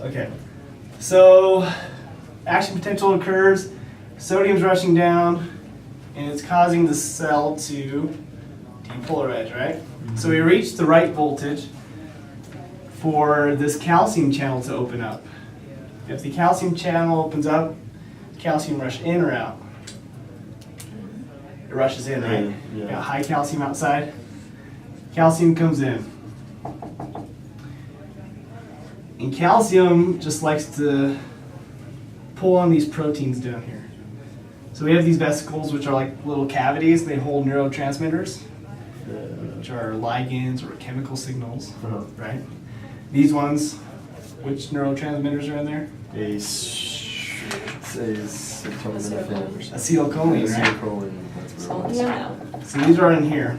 Okay. So action potential occurs, sodium's rushing down, and it's causing the cell to depolarize, right? Mm-hmm. So we reach the right voltage for this calcium channel to open up. If the calcium channel opens up, calcium rush in or out? It rushes in, right? Yeah. Got high calcium outside. Calcium comes in. And calcium just likes to pull on these proteins down here. So we have these vesicles, which are like little cavities. They hold neurotransmitters, which are ligands or chemical signals, right? These ones, which neurotransmitters are in there? Acetylcholine, right? So these are in here.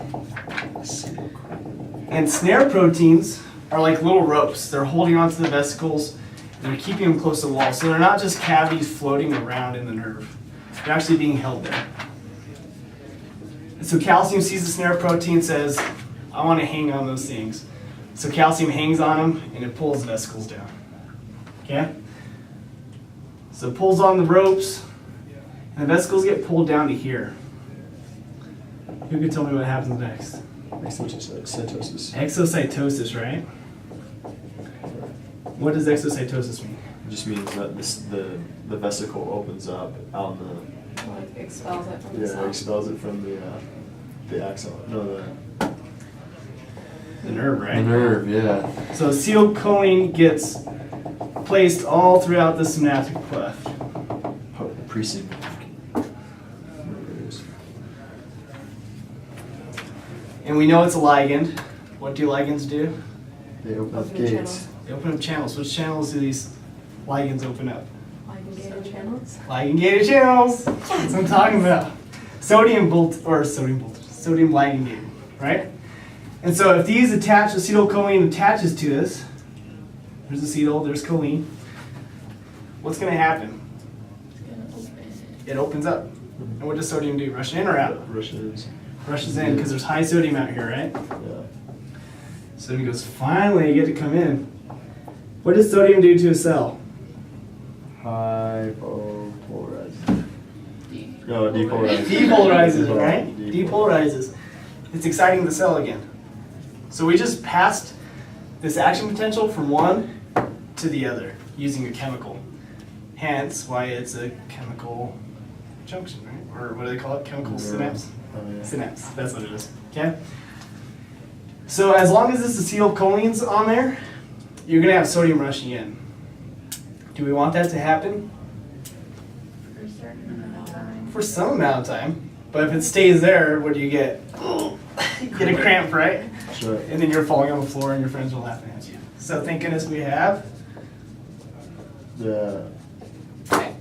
And snare proteins are like little ropes. They're holding onto the vesicles and they're keeping them close to the wall. So they're not just cavities floating around in the nerve. They're actually being held there. And so calcium sees the snare protein and says, I want to hang on those things. So calcium hangs on them and it pulls the vesicles down. Okay? So it pulls on the ropes and the vesicles get pulled down to here. Who can tell me what happens next? Exocytosis. Exocytosis, right? What does exocytosis mean? It just means that the vesicle opens up out in the... Like expels it from the cell. Yeah, expels it from the axon. No, the nerve, right? The nerve, yeah. So acetylcholine gets placed all throughout the synaptic cleft. Presynaptic. And we know it's a ligand. What do ligands do? They open up gates. They open up channels. Which channels do these ligands open up? Ligand-gated channels. Ligand-gated channels. That's what I'm talking about. Sodium ligand gated, right? And so if these attach, acetylcholine attaches to this, there's acetyl, there's choline, what's going to happen? It's going to open. It opens up. And what does sodium do? Rush in or out? Rushes in because there's high sodium out here, right? Yeah. Sodium goes, finally I get to come in. What does sodium do to a cell? Hypopolarizes. No, depolarizes. Depolarizes, right? Depolarizes. It's exciting the cell again. So we just passed this action potential from one to the other using a chemical. Hence why it's a chemical junction, right? Or what do they call it? Chemical synapse? Oh, yeah. Synapse, that's what it is. Okay? So as long as this acetylcholine's on there, you're going to have sodium rushing in. Do we want that to happen? For a certain amount of time. For some amount of time. But if it stays there, what do you get? You get a cramp, right? Sure. And then you're falling on the floor and your friends are laughing at you. So thank goodness we have The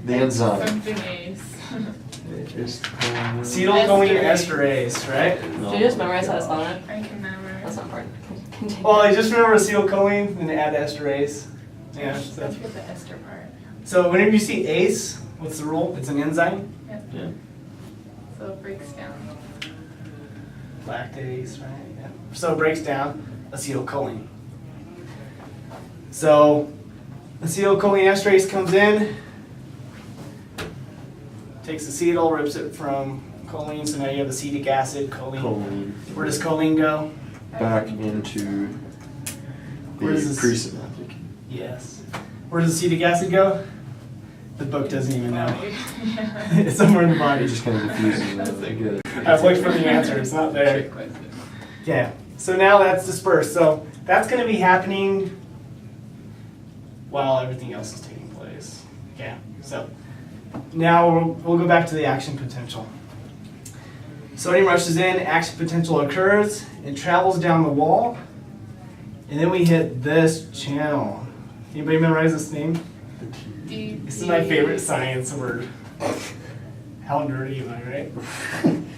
enzyme. Something is. acetylcholine esterase, right? Did you just memorize how to spell it? I can remember. That's not important. Continue. Well, I just remember acetylcholine and add esterase. Yeah. Let's get the ester part. So whenever you see ACE, what's the rule? It's an enzyme. Yep. Yeah. So it breaks down. Lactase, right? Yeah. So it breaks down acetylcholine. So acetylcholine esterase comes in, takes acetyl, rips it from choline, so now you have acetic acid, choline. Where does choline go? Back into the Where does this- presynaptic. Yes. Where does acetic acid go? The book doesn't even know. Yeah. It's somewhere in the body. It just kind of confuses me. I've looked for the answer, it's not there. Yeah, so now that's dispersed. So that's going to be happening while everything else is taking place. Yeah, so now we'll go back to the action potential. Sodium rushes in, action potential occurs, it travels down the wall, and then we hit this channel. Anybody memorize this name? This is my favorite science word. How nerdy am I, right?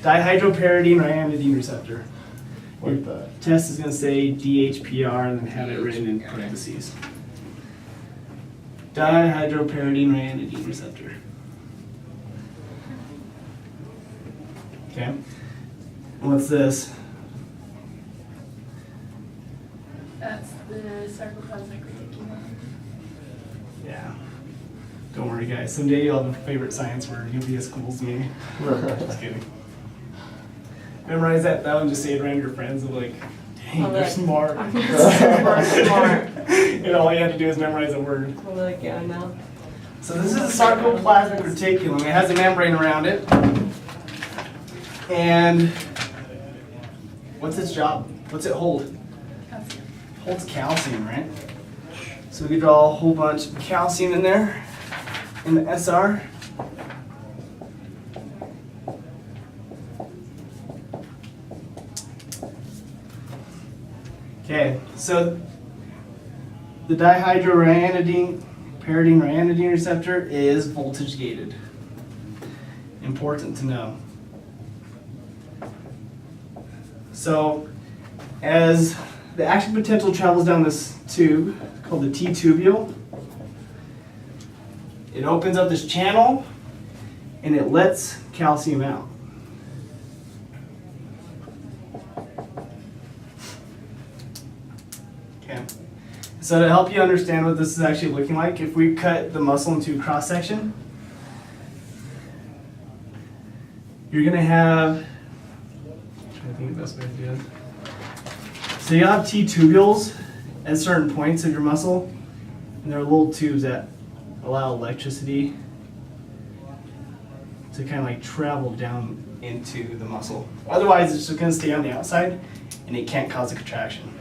Dihydropyridine ryanidine receptor. Your Like that. test is going to say DHPR and then have it written in parentheses. Dihydropyridine ryanidine receptor. Okay. What's this? That's the sarcoplasmic reticulum. Yeah. Don't worry, guys. Someday you'll have a favorite science word. You'll be as cool as me. Just kidding. Memorize that one. Just say it around your friends. And like, dang, I'll they're be like, smart. I'm super smart. And all you have to do is memorize a word. I'll be like, yeah, I know. So this is a sarcoplasmic reticulum. It has a membrane around it. And what's its job? What's it hold? Calcium. Holds calcium, right? So we could draw a whole bunch of calcium in there in the SR. Okay, so the dihydropyridine receptor is voltage gated. Important to know. So as the action potential travels down this tube called the T-tubule, it opens up this channel and it lets calcium out. Okay. So to help you understand what this is actually looking like, if we cut the muscle into a cross section, you're gonna have, I'm trying to think of the best way to do it. So you'll have T-tubules at certain points of your muscle, and they're little tubes that allow electricity to kind of like travel down into the muscle. Otherwise, it's just gonna stay on the outside, and it can't cause a contraction.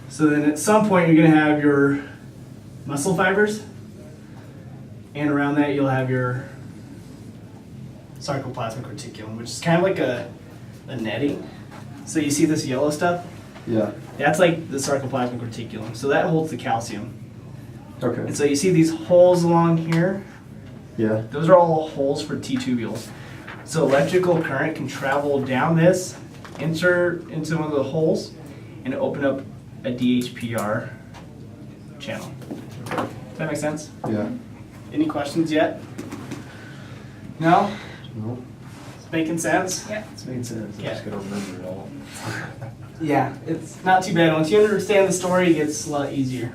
So then at some point you're going to have your muscle fibers, and around that you'll have your sarcoplasmic reticulum, which is kind of like a netting. So you see this yellow stuff? Yeah. That's like the sarcoplasmic reticulum. So that holds the calcium. Okay. And so you see these holes along here? Yeah. Those are all holes for T-tubules. So electrical current can travel down this, enter into one of the holes, and open up a DHPR channel. Does that make sense? Yeah. Any questions yet? No? No. It's making sense? Yeah. It's making sense. I Yeah. just gotta remember it all. Yeah, it's not too bad. Once you understand the story, it gets a lot easier.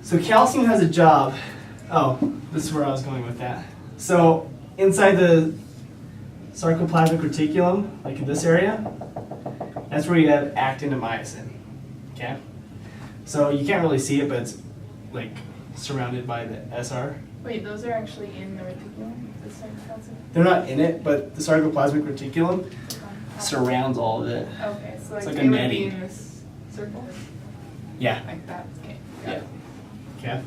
So calcium has a job. Oh, this is where I was going with that. So inside the sarcoplasmic reticulum, like in this area, that's where you have actin and myosin. Okay? So you can't really see it, but it's like surrounded by the SR. Wait, those are actually in the reticulum? The sarcoplasmic? They're not in it, but the sarcoplasmic reticulum Like on top? surrounds all of it. Okay, so It's like like a they would netting. be in this circle? Yeah. Like that? Okay. got Yeah. it. Okay.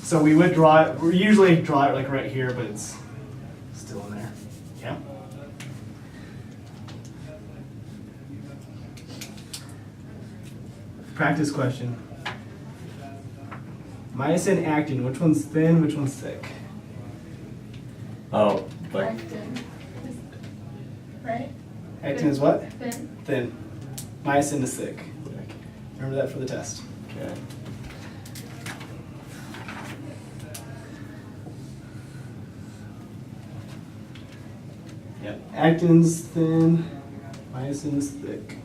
So we would draw it, we usually draw it like right here, but it's still in there. Yeah. Practice question. Myosin, actin, which one's thin, which one's thick? Oh, like, Actin. Right? Actin is what? Thin? Thin. Myosin is thick. Remember that for the test. okay. Yep. Actin's thin, myosin's thick.